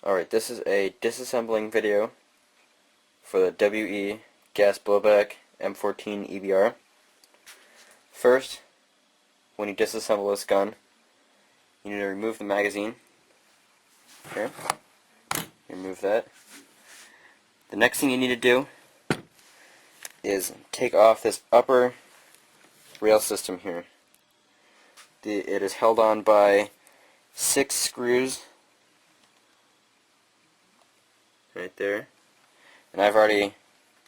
Alright, this is a disassembling video for the WE gas blowback M14 EBR. First, when you disassemble this gun, you need to remove the magazine. Here, remove that. The next thing you need to do is take off this upper rail system here. It is held on by 6 screws right there, and I've already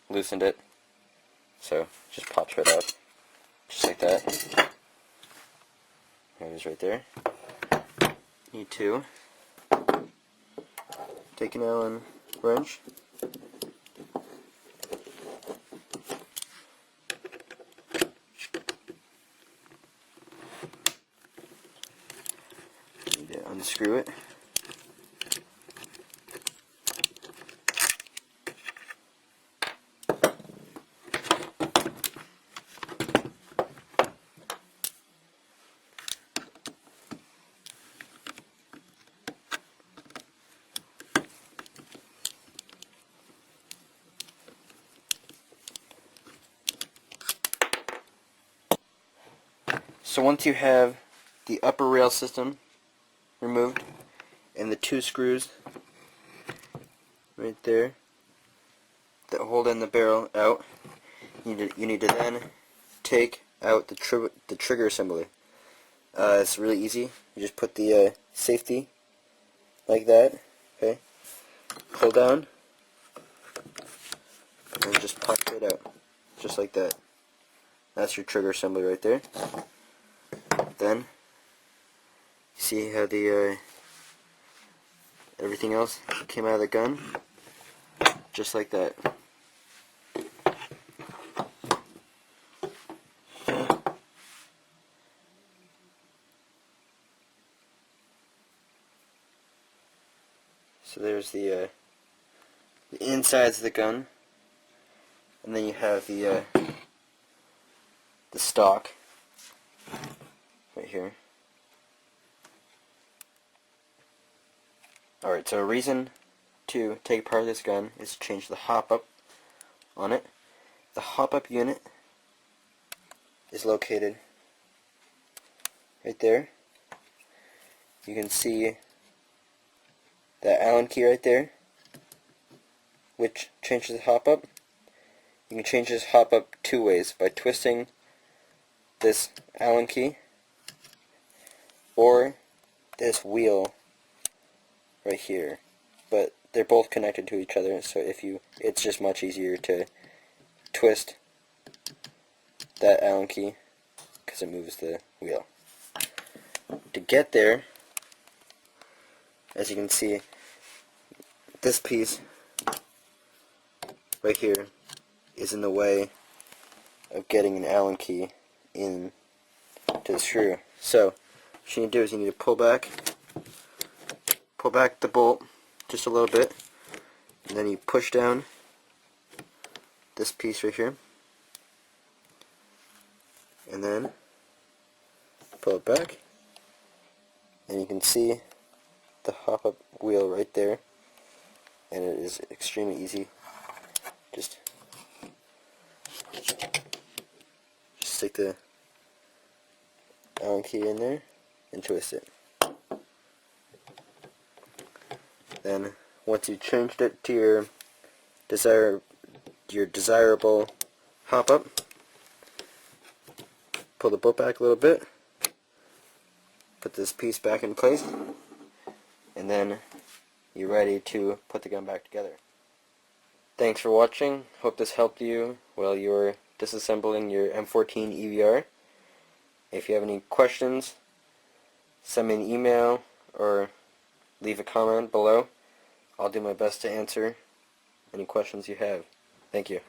loosened it, so it just pops right out, just like that. There it is right there. Need to take an Allen wrench, need to unscrew it. So once you have the upper rail system removed and the 2 screws right there that hold in the barrel out, you need to then take out the trigger assembly. It's really easy. You just put the safety like that, okay? Pull down and just pop it out, just like that. That's your trigger assembly right there. Then, see how the everything else came out of the gun? Just like that. So there's the insides of the gun, and then you have the stock right here. Alright, so a reason to take apart this gun is to change the hop-up on it. The hop-up unit is located right there. You can see that Allen key right there, which changes the hop-up. You can change this hop-up 2 ways, by twisting this Allen key or this wheel right here, but they're both connected to each other, so it's just much easier to twist that Allen key because it moves the wheel. To get there, as you can see, this piece right here is in the way of getting an Allen key in to the screw. So what you need to do is you need to pull back the bolt just a little bit, and then you push down this piece right here, and then pull it back, and you can see the hop-up wheel right there, and it is extremely easy. Just stick the Allen key in there and twist it. Then once you've changed it to your desirable hop-up, pull the bolt back a little bit, put this piece back in place, and then you're ready to put the gun back together. Thanks for watching. Hope this helped you while you're disassembling your M14 EBR. If you have any questions, send me an email or leave a comment below. I'll do my best to answer any questions you have. Thank you.